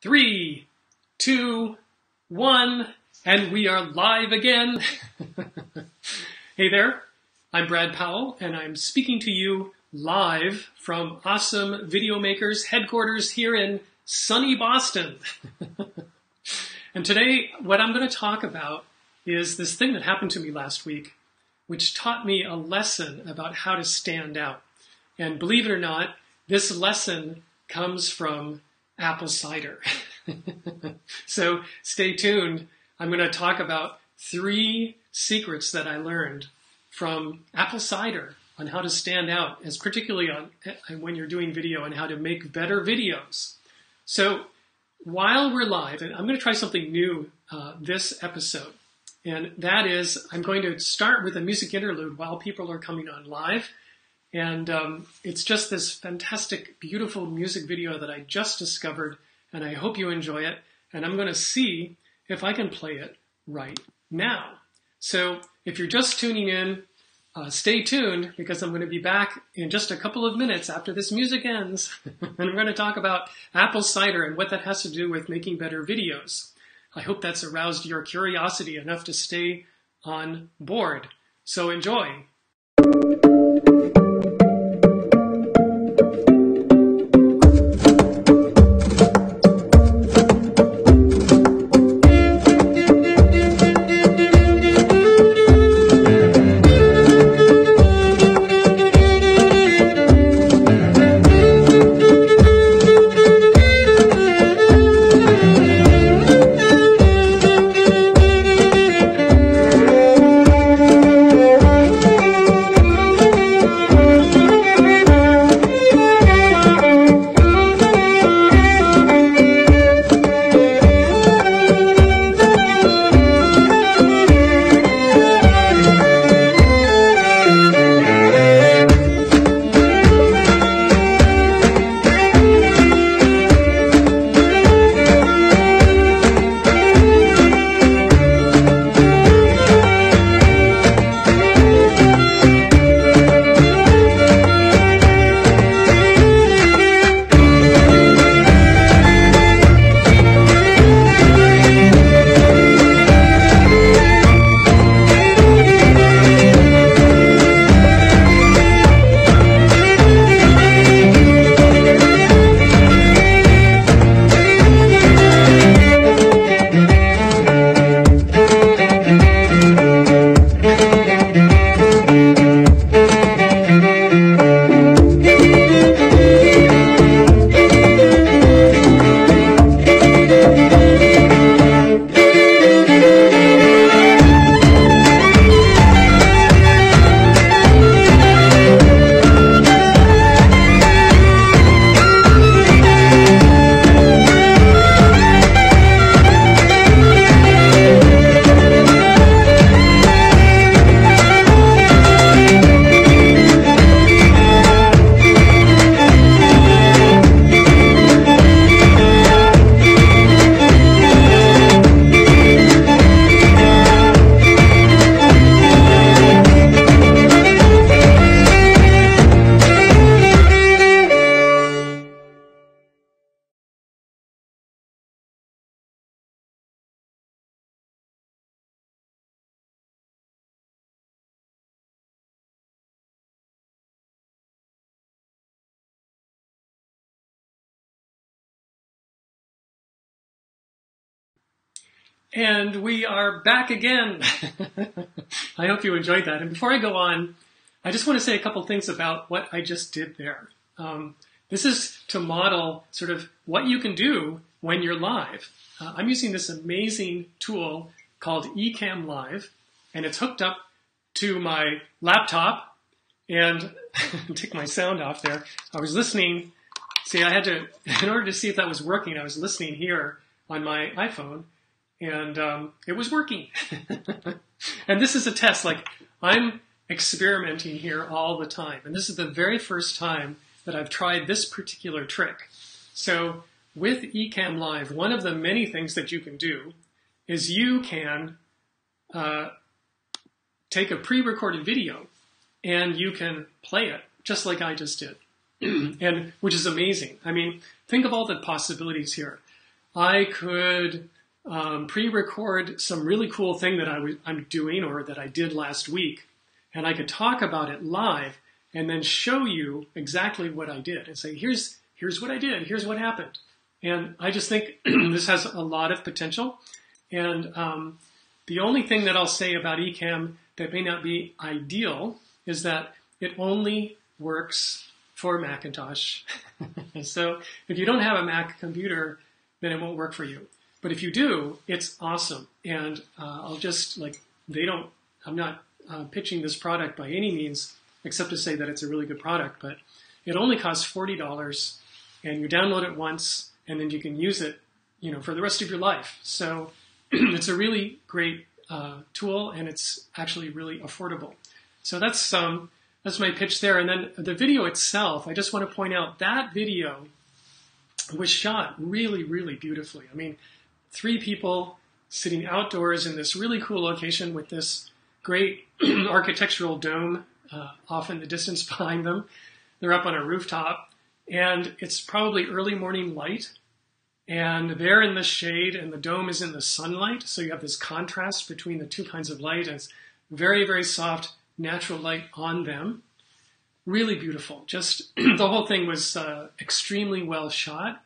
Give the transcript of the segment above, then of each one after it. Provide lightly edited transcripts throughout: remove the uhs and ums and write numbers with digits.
3, 2, 1, and we are live again. Hey there, I'm Brad Powell, and I'm speaking to you live from Awesome Video Makers headquarters here in sunny Boston. And today, what I'm going to talk about is this thing that happened to me last week, which taught me a lesson about how to stand out. And believe it or not, this lesson comes from apple cider. So stay tuned. I'm going to talk about 3 secrets that I learned from apple cider on how to stand out, as particularly when you're doing video, and how to make better videos. So while we're live, and I'm going to try something new this episode, and that is I'm going to start with a music interlude while people are coming on live. And it's just this fantastic, beautiful music video that I just discovered, and I hope you enjoy it. And I'm going to see if I can play it right now. So if you're just tuning in, stay tuned, because I'm going to be back in just a couple of minutes after this music ends. And I'm going to talk about apple cider and what that has to do with making better videos. I hope that's aroused your curiosity enough to stay on board. So enjoy. And we are back again. I hope you enjoyed that. And before I go on, I just want to say a couple things about what I just did there. This is to model sort of what you can do when you're live. I'm using this amazing tool called Ecamm Live, and it's hooked up to my laptop. And take my sound off there. I was listening. See, I had to, in order to see if that was working, I was listening here on my iPhone. And it was working. And this is a test. Like, I'm experimenting here all the time. And this is the very first time that I've tried this particular trick. So with Ecamm Live, one of the many things that you can do is you can take a pre-recorded video and you can play it just like I just did. And which is amazing. I mean, think of all the possibilities here. I could pre-record some really cool thing that I'm doing or that I did last week, and I could talk about it live and then show you exactly what I did and say, here's what I did, here's what happened. And I just think this has a lot of potential. And the only thing that I'll say about Ecamm that may not be ideal is that it only works for Macintosh. So if you don't have a Mac computer, then it won't work for you. But if you do, it's awesome. And I'll just I'm not pitching this product by any means, except to say that it's a really good product. But it only costs $40, and you download it once, and then you can use it, for the rest of your life. So it's a really great tool, and it's actually really affordable. So that's my pitch there. And then the video itself, I just want to point out that video was shot really, really beautifully. I mean, 3 people sitting outdoors in this really cool location with this great architectural dome off in the distance behind them. They're up on a rooftop, and it's probably early morning light, and they're in the shade, and the dome is in the sunlight. So you have this contrast between the 2 kinds of light, and it's very, very soft, natural light on them. Really beautiful. Just the whole thing was extremely well shot.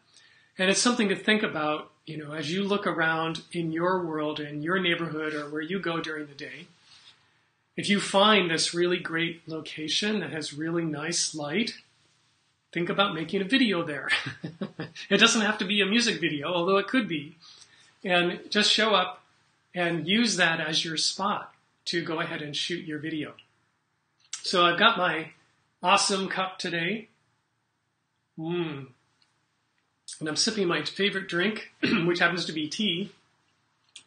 And it's something to think about, as you look around in your world, in your neighborhood, or where you go during the day. If you find this really great location that has really nice light, think about making a video there. It doesn't have to be a music video, although it could be. And just show up and use that as your spot to go ahead and shoot your video. So I've got my awesome cup today. And I'm sipping my favorite drink, which happens to be tea.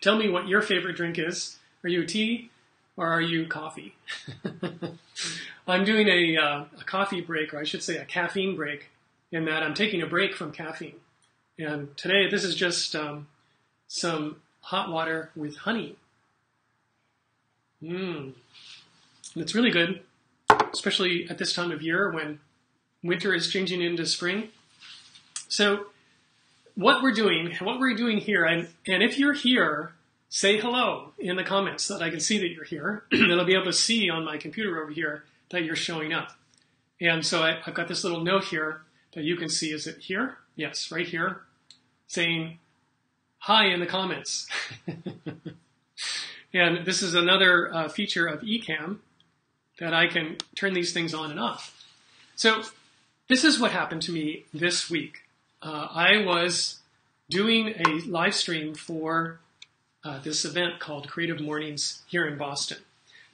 Tell me what your favorite drink is. Are you tea or are you coffee? I'm doing a coffee break, or I should say a caffeine break, in that I'm taking a break from caffeine. And today this is just some hot water with honey. And it's really good, especially at this time of year when winter is changing into spring. So what we're doing here, and if you're here, say hello in the comments so that I can see that you're here. And I'll be able to see on my computer over here that you're showing up. And so I've got this little note here that you can see. Is it here? Yes, right here, saying hi in the comments. And this is another feature of Ecamm that I can turn these things on and off. So this is what happened to me this week. I was doing a live stream for this event called Creative Mornings here in Boston.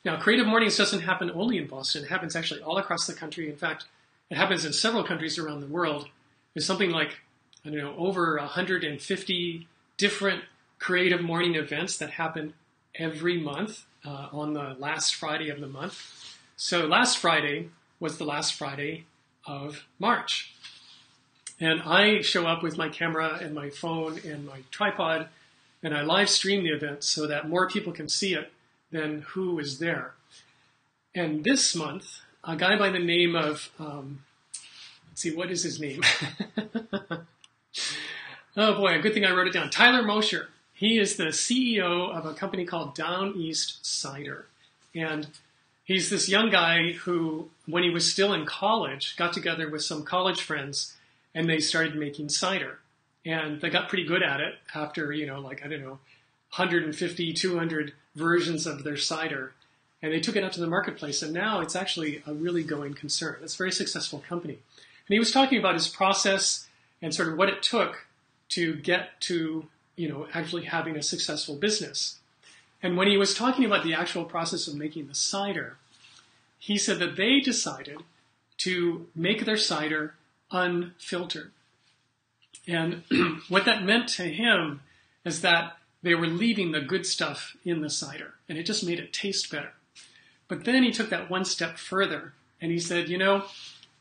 Now, Creative Mornings doesn't happen only in Boston. It happens actually all across the country. In fact, it happens in several countries around the world. There's something like, over 150 different Creative Morning events that happen every month on the last Friday of the month. So last Friday was the last Friday of March. And I show up with my camera and my phone and my tripod, and I live stream the event so that more people can see it than who is there. And this month, a guy by the name of, let's see, what is his name? Oh boy, good thing I wrote it down. Tyler Mosher. He is the CEO of a company called Down East Cider. And he's this young guy who, when he was still in college, got together with some college friends, and they started making cider. And they got pretty good at it after, 150, 200 versions of their cider. And they took it out to the marketplace. And now it's actually a really going concern. It's a very successful company. And he was talking about his process and sort of what it took to get to, actually having a successful business. And when he was talking about the actual process of making the cider, he said that they decided to make their cider unfiltered. And what that meant to him is that they were leaving the good stuff in the cider, and it just made it taste better. But then he took that one step further, and he said,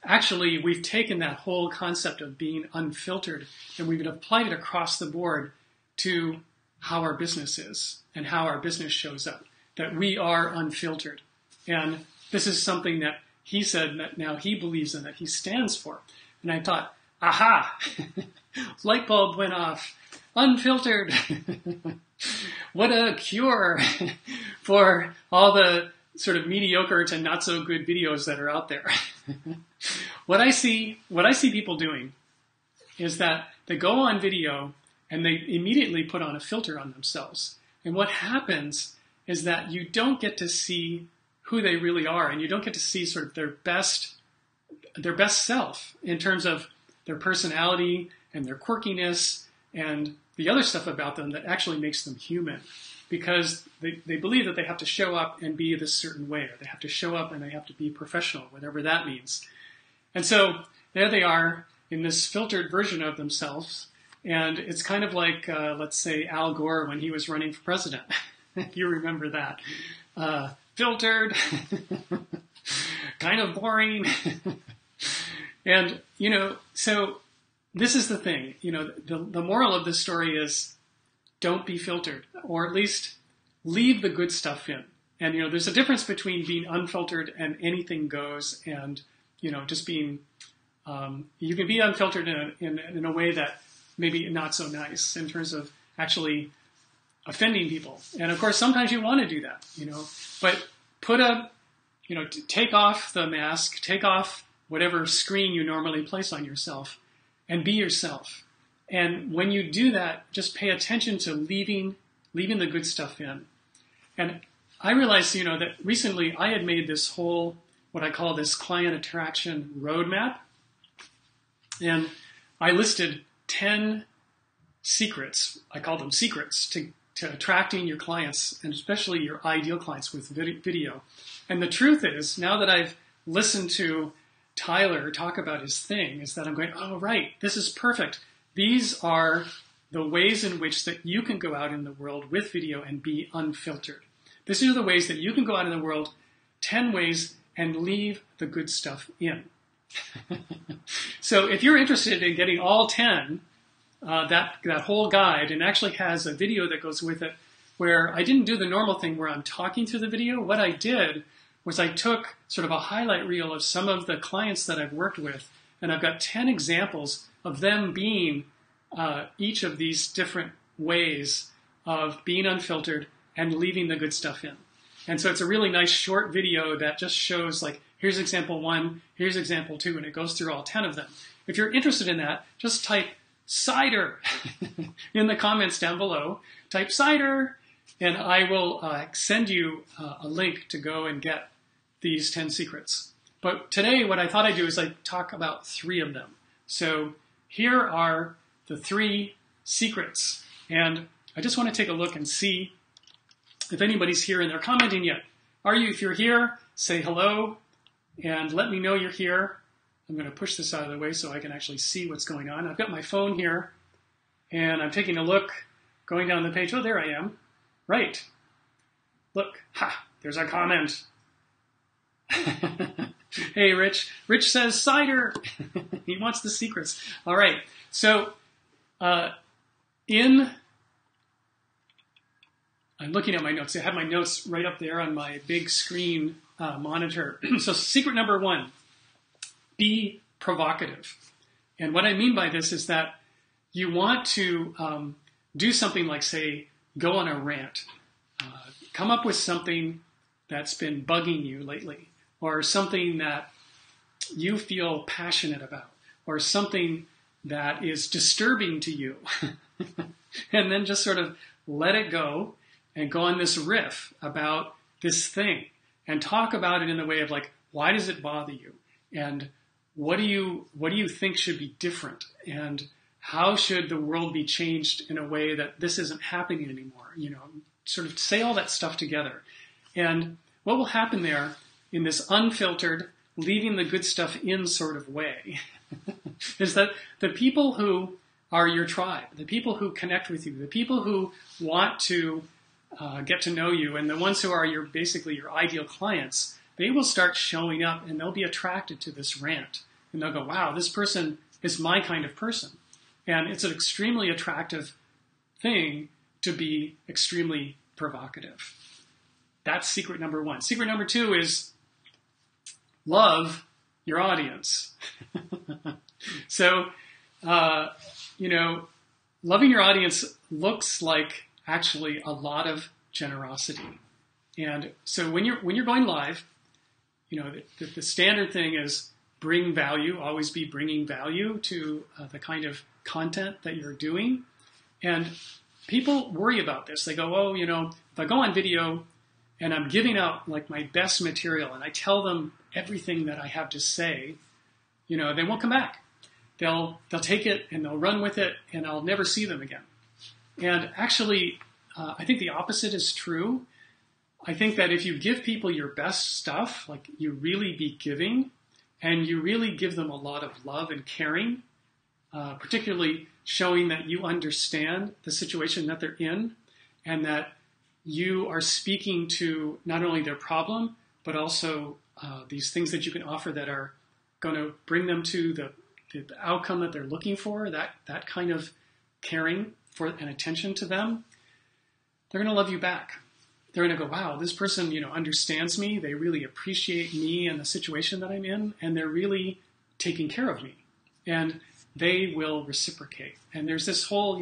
actually, we've taken that whole concept of being unfiltered, and we've applied it across the board to how our business is and how our business shows up, that we are unfiltered. And this is something that he said that now he believes in, that he stands for. And I thought, aha, light bulb went off. unfiltered. What a cure for all the sort of mediocre to not so good videos that are out there. What I see people doing is that they go on video and they immediately put on a filter on themselves. And what happens is that you don't get to see who they really are, and you don't get to see sort of their best self in terms of their personality and their quirkiness and the other stuff about them that actually makes them human, because they believe that they have to show up and be this certain way, or they have to show up and they have to be professional, whatever that means. And so there they are in this filtered version of themselves, and it's kind of like, let's say, Al Gore when he was running for president. If you remember that. Filtered, kind of boring. And, so this is the thing, the moral of this story is don't be filtered, or at least leave the good stuff in. And, there's a difference between being unfiltered and anything goes and, just being, you can be unfiltered in a way that maybe not so nice in terms of actually offending people. And of course, sometimes you want to do that, but take off the mask, take off whatever screen you normally place on yourself, and be yourself. And when you do that, just pay attention to leaving the good stuff in. And I realized, that recently I had made this whole, what I call this client attraction roadmap. And I listed 10 secrets, I call them secrets, to attracting your clients, and especially your ideal clients with video. And the truth is, now that I've listened to Tyler talk about his thing, is that I'm going, oh, right, this is perfect. These are the ways in which that you can go out in the world with video and be unfiltered. These are the ways that you can go out in the world, 10 ways, and leave the good stuff in. So if you're interested in getting all 10, that whole guide, and actually has a video that goes with it, where I didn't do the normal thing where I'm talking through the video. What I did was I took sort of a highlight reel of some of the clients that I've worked with, and I've got 10 examples of them being each of these different ways of being unfiltered and leaving the good stuff in. And so it's a really nice short video that just shows, like, here's example 1, here's example 2, and it goes through all 10 of them. If you're interested in that, just type cider in the comments down below. Type cider, and I will send you a link to go and get these 10 secrets. But today, what I thought I'd do is I'd talk about 3 of them. So here are the 3 secrets. And I just want to take a look and see if anybody's here and they're commenting yet. If you're here, say hello and let me know you're here. I'm going to push this out of the way so I can actually see what's going on. I've got my phone here, and I'm taking a look, going down the page. Oh, there I am. Right. Look. Ha! There's a comment. Hey, Rich. Rich says cider. He wants the secrets. All right. So, I'm looking at my notes. I have my notes right up there on my big screen monitor. So, secret number 1. Be provocative. And what I mean by this is that you want to do something like, say, go on a rant. Come up with something that's been bugging you lately, or something that you feel passionate about, or something that is disturbing to you. And then just sort of let it go and go on this riff about this thing and talk about it in the way of, like, why does it bother you? And what do you think should be different? And how should the world be changed in a way that this isn't happening anymore? Sort of say all that stuff together. And what will happen there in this unfiltered, leaving the good stuff in sort of way is that the people who are your tribe, the people who connect with you, the people who want to get to know you, and the ones who are basically your ideal clients, they will start showing up and they'll be attracted to this rant. And they'll go, wow, this person is my kind of person. And it's an extremely attractive thing to be extremely provocative. That's secret number 1. Secret number 2 is love your audience. So, loving your audience looks like actually a lot of generosity. And so when you're going live, the standard thing is bring value, always be bringing value to the kind of content that you're doing. And people worry about this. They go, oh, if I go on video and I'm giving out like my best material and I tell them everything that I have to say, they won't come back. They'll take it and they'll run with it and I'll never see them again. And actually, I think the opposite is true. I think that if you give people your best stuff, like you really be giving, and you really give them a lot of love and caring, particularly showing that you understand the situation that they're in and that you are speaking to not only their problem, but also these things that you can offer that are going to bring them to the outcome that they're looking for, that kind of caring for and attention to them, they're going to love you back. They're going to go, wow, this person, understands me. They really appreciate me and the situation that I'm in, and they're really taking care of me. And they will reciprocate. And there's this whole,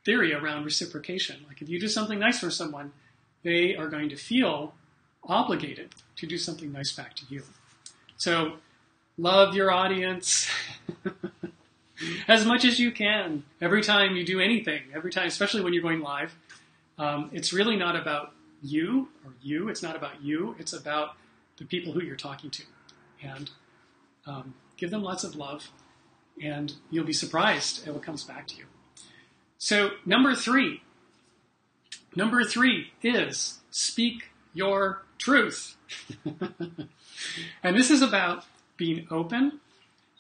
theory around reciprocation. Like if you do something nice for someone, they are going to feel obligated to do something nice back to you. So love your audience as much as you can. Every time you do anything, every time, especially when you're going live, it's really not about you or you. It's not about you. It's about the people who you're talking to. And give them lots of love, and you'll be surprised at what comes back to you. So number three is speak your truth. And this is about being open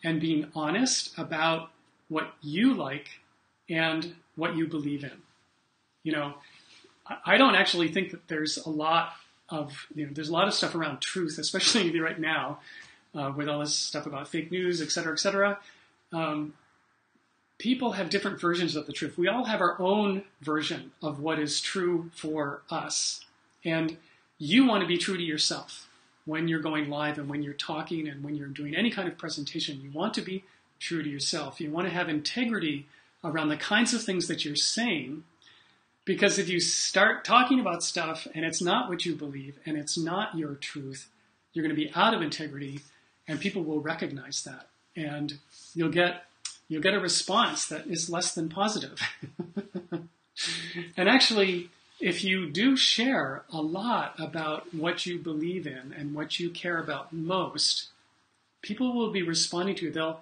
and being honest about what you like and what you believe in. I don't actually think that there's a lot of, there's a lot of stuff around truth, especially right now with all this stuff about fake news, et cetera, et cetera. People have different versions of the truth. We all have our own version of what is true for us. And you want to be true to yourself when you're going live and when you're talking and when you're doing any kind of presentation. You want to be true to yourself. You want to have integrity around the kinds of things that you're saying, because if you start talking about stuff and it's not what you believe and it's not your truth, you're going to be out of integrity, and people will recognize that. And you'll get a response that is less than positive. And actually, if you do share a lot about what you believe in and what you care about most, people will be responding to you.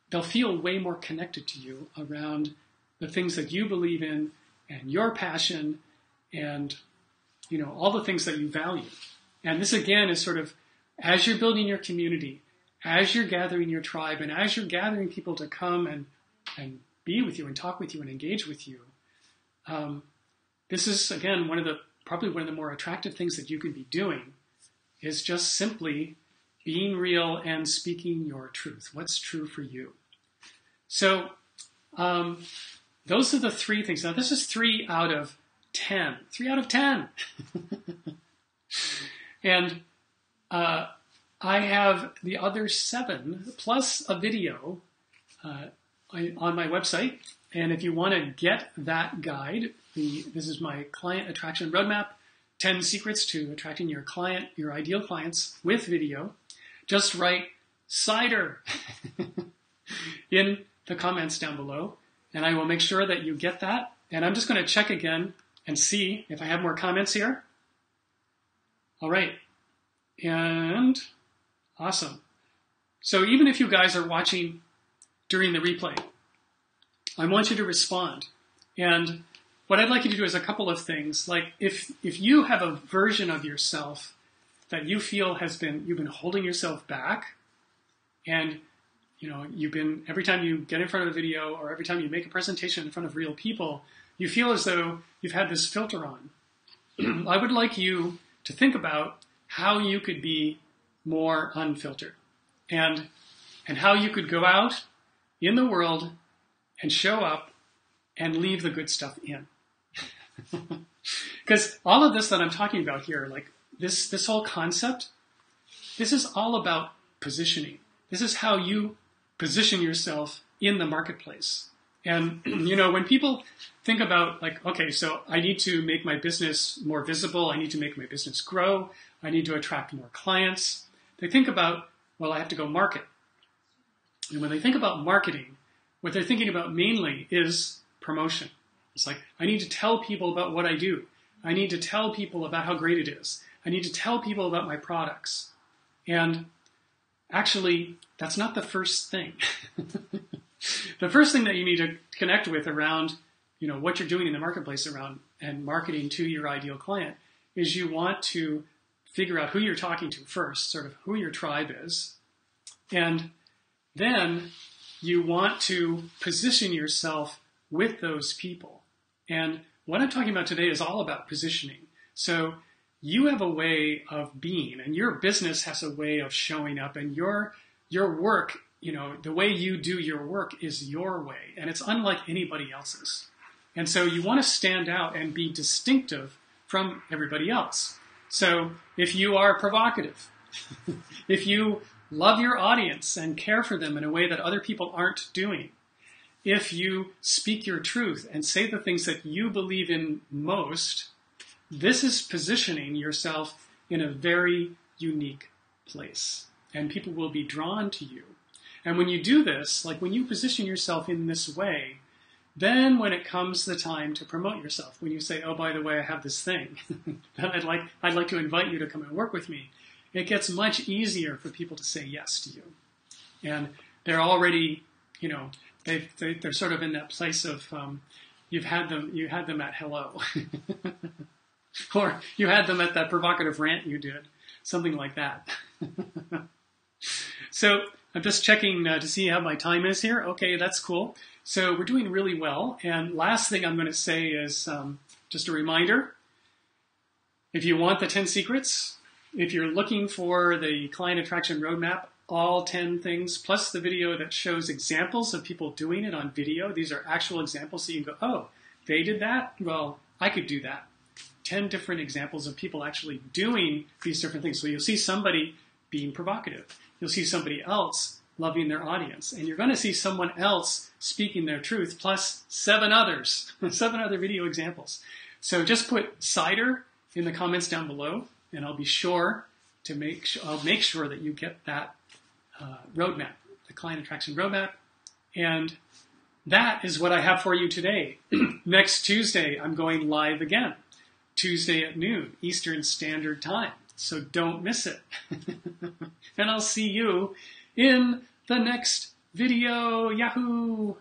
They'll feel way more connected to you around the things that you believe in and your passion and, all the things that you value. And this, again, is sort of, as you're building your community, as you're gathering your tribe, and as you're gathering people to come and be with you and talk with you and engage with you, this is, again, probably one of the more attractive things that you can be doing is just simply being real and speaking your truth. What's true for you? So those are the three things. Now, this is 3 out of 10. 3 out of 10. And I have the other 7 plus a video on my website. And if you want to get that guide, this is my client attraction roadmap, 10 secrets to attracting your ideal clients with video. Just write cider in the comments down below, and I will make sure that you get that. And I'm just going to check again and see if I have more comments here. All right. And awesome. So even if you guys are watching during the replay, I want you to respond. And what I'd like you to do is a couple of things. Like if you have a version of yourself that you feel you've been holding yourself back, and you've been, every time you get in front of a video or every time you make a presentation in front of real people, you feel as though you've had this filter on. I would like you to think about how you could be more unfiltered and how you could go out in the world and show up and leave the good stuff in. Because all of this that I'm talking about here, like this whole concept, this is all about positioning. This is how you position yourself in the marketplace. And, when people think about like, okay, so I need to make my business more visible. I need to make my business grow. I need to attract more clients. They think about, well, I have to go market. And when they think about marketing, what they're thinking about mainly is promotion. It's like, I need to tell people about what I do. I need to tell people about how great it is. I need to tell people about my products. And actually, that's not the first thing. The first thing that you need to connect with around, what you're doing in the marketplace around and marketing to your ideal client is you want to figure out who you're talking to first, sort of who your tribe is. And then you want to position yourself with those people. And what I'm talking about today is all about positioning. So you have a way of being, and your business has a way of showing up, and your work, the way you do your work is your way, and it's unlike anybody else's. And so you want to stand out and be distinctive from everybody else. So if you are provocative, if you love your audience and care for them in a way that other people aren't doing, if you speak your truth and say the things that you believe in most, this is positioning yourself in a very unique place. And people will be drawn to you. And when you do this, like when you position yourself in this way, then when it comes the time to promote yourself, when you say, oh, by the way, I have this thing that I'd like to invite you to come and work with me, it gets much easier for people to say yes to you. And they're already, they're sort of in that place of you had them at hello. Or you had them at that provocative rant you did, something like that. So I'm just checking to see how my time is here. Okay, that's cool. So we're doing really well. And last thing I'm going to say is just a reminder. If you want the 10 secrets, if you're looking for the client attraction roadmap, all 10 things, plus the video that shows examples of people doing it on video. These are actual examples, so you can go, oh, they did that? Well, I could do that. 10 different examples of people actually doing these different things. So you'll see somebody being provocative. You'll see somebody else loving their audience. And you're going to see someone else speaking their truth, plus 7 others, 7 other video examples. So just put cider in the comments down below, and I'll be sure to make sure that you get that roadmap, the client attraction roadmap. And that is what I have for you today. Next Tuesday, I'm going live again. Tuesday at noon, Eastern Standard Time. So don't miss it. And I'll see you in the next video. Yahoo!